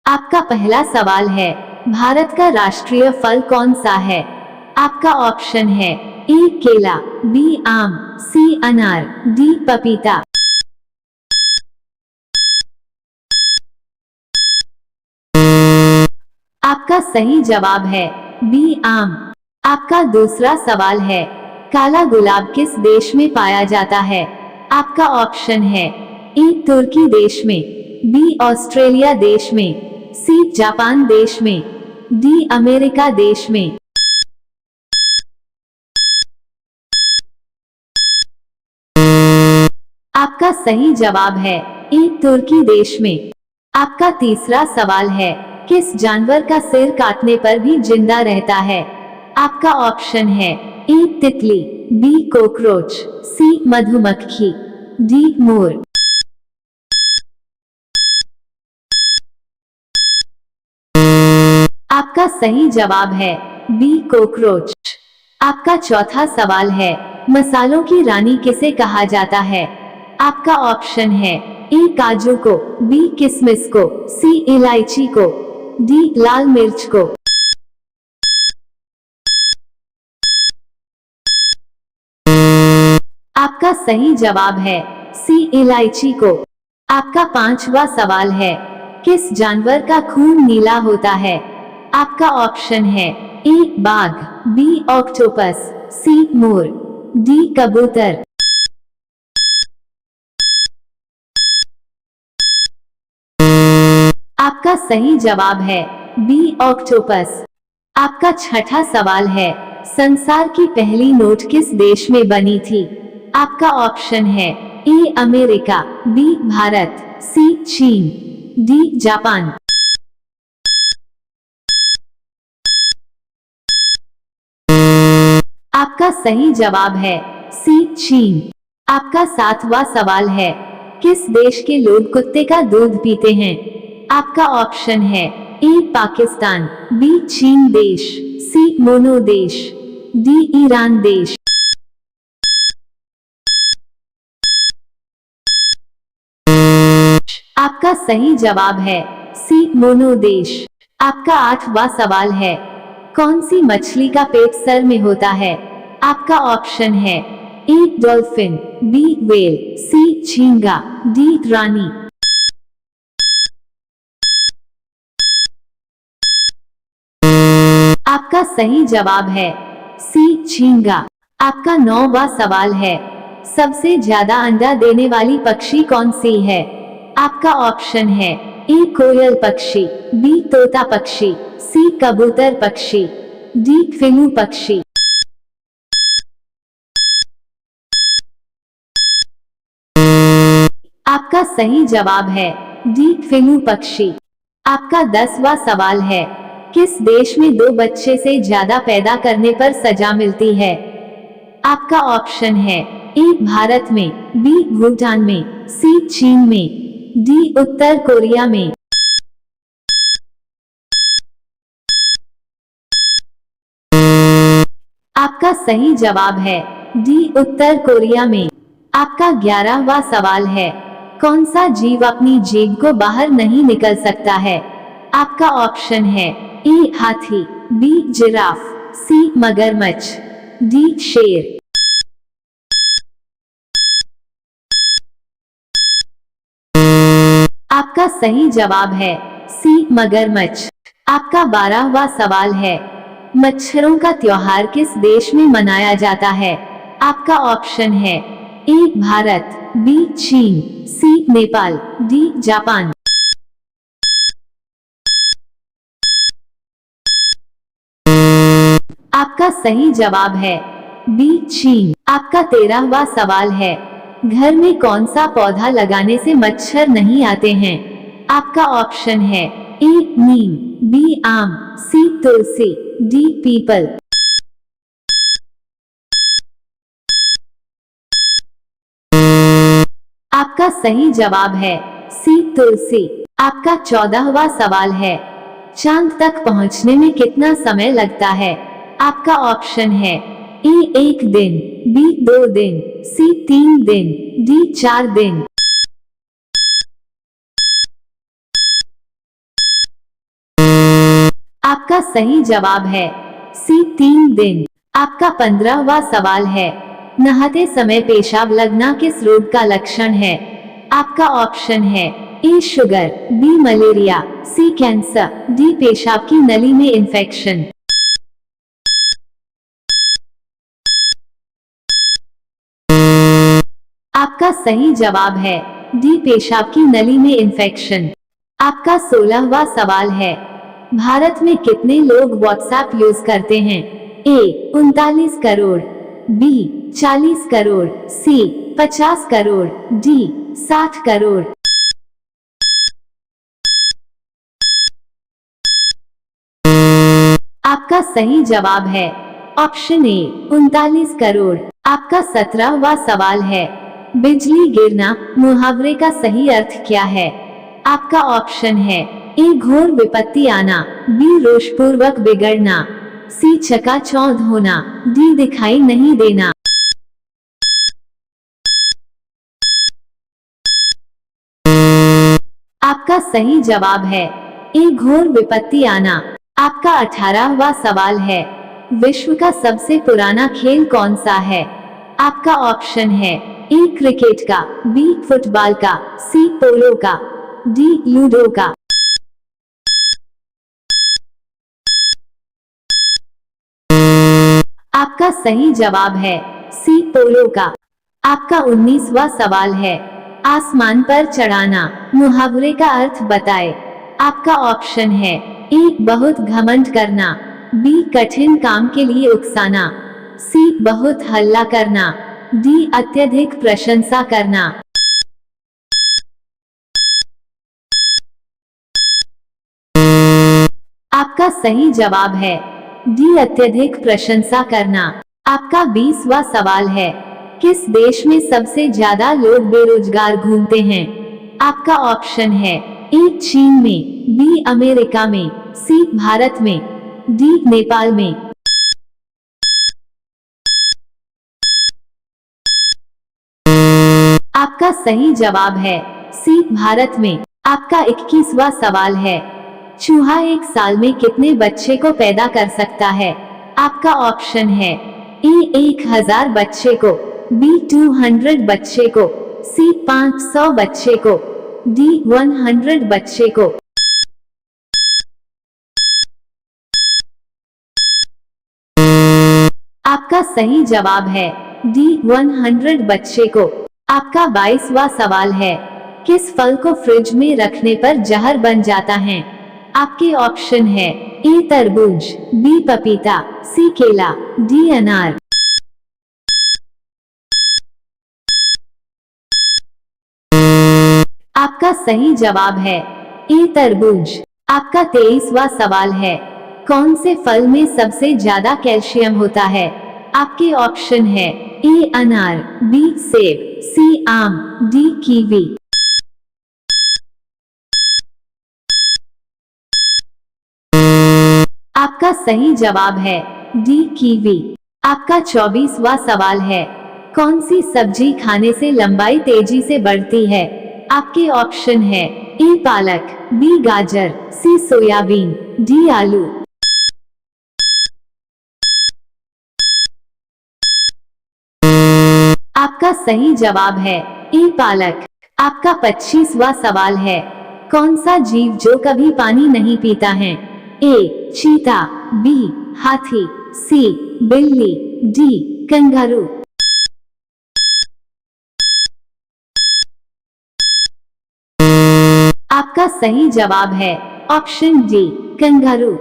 आपका पहला सवाल है, भारत का राष्ट्रीय फल कौन सा है? आपका ऑप्शन है ए केला, बी आम, सी अनार, डी पपीता। आपका सही जवाब है बी आम। आपका दूसरा सवाल है, काला गुलाब किस देश में पाया जाता है? आपका ऑप्शन है ए तुर्की देश में, बी ऑस्ट्रेलिया देश में, सी जापान देश में, डी अमेरिका देश में। आपका सही जवाब है ए तुर्की देश में। आपका तीसरा सवाल है, किस जानवर का सिर काटने पर भी जिंदा रहता है? आपका ऑप्शन है ए तितली, बी कॉकरोच, सी मधुमक्खी, डी मोर। आपका सही जवाब है बी कॉकरोच। आपका चौथा सवाल है, मसालों की रानी किसे कहा जाता है? आपका ऑप्शन है ए काजू को, बी किशमिश को, सी इलायची को, डी लाल मिर्च को। आपका सही जवाब है सी इलायची को। आपका पांचवा सवाल है, किस जानवर का खून नीला होता है? आपका ऑप्शन है ए बाघ, बी ऑक्टोपस, सी मोर, डी कबूतर। आपका सही जवाब है बी ऑक्टोपस। आपका छठा सवाल है, संसार की पहली नोट किस देश में बनी थी? आपका ऑप्शन है ए अमेरिका, बी भारत, सी चीन, डी जापान। आपका सही जवाब है सी चीन। आपका सातवां सवाल है, किस देश के लोग कुत्ते का दूध पीते हैं? आपका ऑप्शन है ए पाकिस्तान, बी चीन देश, सी मोनो देश, डी ईरान देश। आपका सही जवाब है सी मोनो देश। आपका आठवां सवाल है, कौन सी मछली का पेट सर में होता है? आपका ऑप्शन है ए डॉल्फिन, बी व्हेल, सी झींगा, डी रानी। आपका सही जवाब है सी झींगा। आपका नौवां सवाल है, सबसे ज्यादा अंडा देने वाली पक्षी कौन सी है? आपका ऑप्शन है ए कोयल पक्षी, बी तोता पक्षी, सी कबूतर पक्षी, डी फिंगू पक्षी। आपका सही जवाब है डी फिंगू पक्षी। आपका 10वां सवाल है, किस देश में 2 बच्चे से ज्यादा पैदा करने पर सजा मिलती है? आपका ऑप्शन है ए भारत में, बी भूटान में, सी चीन में, डी उत्तर कोरिया में। आपका सही जवाब है डी उत्तर कोरिया में। आपका 11वां सवाल है, कौन सा जीव अपनी जीभ को बाहर नहीं निकल सकता है? आपका ऑप्शन है ए हाथी, बी जिराफ, सी मगरमच्छ, डी शेर। आपका सही जवाब है सी मगरमच्छ। आपका 12वां सवाल है, मच्छरों का त्योहार किस देश में मनाया जाता है? आपका ऑप्शन है ए भारत, बी चीन, सी नेपाल, डी जापान। आपका सही जवाब है बी चीन। आपका 13वां सवाल है, घर में कौन सा पौधा लगाने से मच्छर नहीं आते हैं? आपका ऑप्शन है ए नीम, बी आम, सी तुलसी, डी पीपल। आपका सही जवाब है सी तुलसी। आपका 14वां सवाल है, चांद तक पहुंचने में कितना समय लगता है? आपका ऑप्शन है ए 1 दिन, बी 2 दिन, सी 3 दिन, डी 4 दिन। आपका सही जवाब है सी 3 दिन। आपका 15वां सवाल है, नहाते समय पेशाब लगना किस रोग का लक्षण है? आपका ऑप्शन है ए शुगर, बी मलेरिया, सी कैंसर, डी पेशाब की नली में इन्फेक्शन। आपका सही जवाब है डी पेशाब की नली में इन्फेक्शन। आपका 16वां सवाल है, भारत में कितने लोग व्हाट्सएप यूज करते हैं? ए 39 करोड़, बी 40 करोड़, सी 50 करोड़, डी 60 करोड़। आपका सही जवाब है ऑप्शन ए 39 करोड़। आपका 17वां सवाल है, बिजली गिरना मुहावरे का सही अर्थ क्या है? आपका ऑप्शन है ए घोर विपत्ति आना, बी रोषपूर्वक बिगड़ना, सी चकाचौंध होना, डी दिखाई नहीं देना। आपका सही जवाब है ए घोर विपत्ति आना। आपका 18वां सवाल है, विश्व का सबसे पुराना खेल कौन सा है? आपका ऑप्शन है ए क्रिकेट का, बी फुटबॉल का, सी पोलो का, डी लूडो का। आपका सही जवाब है सी पोलो का। आपका 19वां सवाल है, आसमान पर चढ़ाना मुहावरे का अर्थ बताए। आपका ऑप्शन है ए बहुत घमंड करना, बी कठिन काम के लिए उकसाना, सी बहुत हल्ला करना, डी अत्यधिक प्रशंसा करना। आपका सही जवाब है डी अत्यधिक प्रशंसा करना। आपका 20वां सवाल है, किस देश में सबसे ज्यादा लोग बेरोजगार घूमते हैं? आपका ऑप्शन है ए चीन में, बी अमेरिका में, सी भारत में, डी नेपाल में। आपका सही जवाब है सी भारत में। आपका 21वां सवाल है, चूहा एक साल में कितने बच्चे को पैदा कर सकता है? आपका ऑप्शन है ए 1000 बच्चे को, बी 200 बच्चे को, सी 500 बच्चे को, डी 100 बच्चे को। आपका सही जवाब है डी 100 बच्चे को। आपका 22वां सवाल है, किस फल को फ्रिज में रखने पर जहर बन जाता है? आपके ऑप्शन है ए तरबूज, बी पपीता, सी केला, डी अनार। आपका सही जवाब है ए तरबूज। आपका 23वां सवाल है, कौन से फल में सबसे ज्यादा कैल्शियम होता है? आपके ऑप्शन है ए अनार, बी सेब, सी आम, डी कीवी। आपका सही जवाब है डी कीवी। आपका 24वां सवाल है, कौन सी सब्जी खाने से लंबाई तेजी से बढ़ती है? आपके ऑप्शन है ए पालक, बी गाजर, सी सोयाबीन, डी आलू। आपका सही जवाब है ए पालक। आपका 25वां सवाल है, कौन सा जीव जो कभी पानी नहीं पीता है? ए चीता, बी हाथी, सी बिल्ली, डी कंगारू। आपका सही जवाब है ऑप्शन डी कंगारू।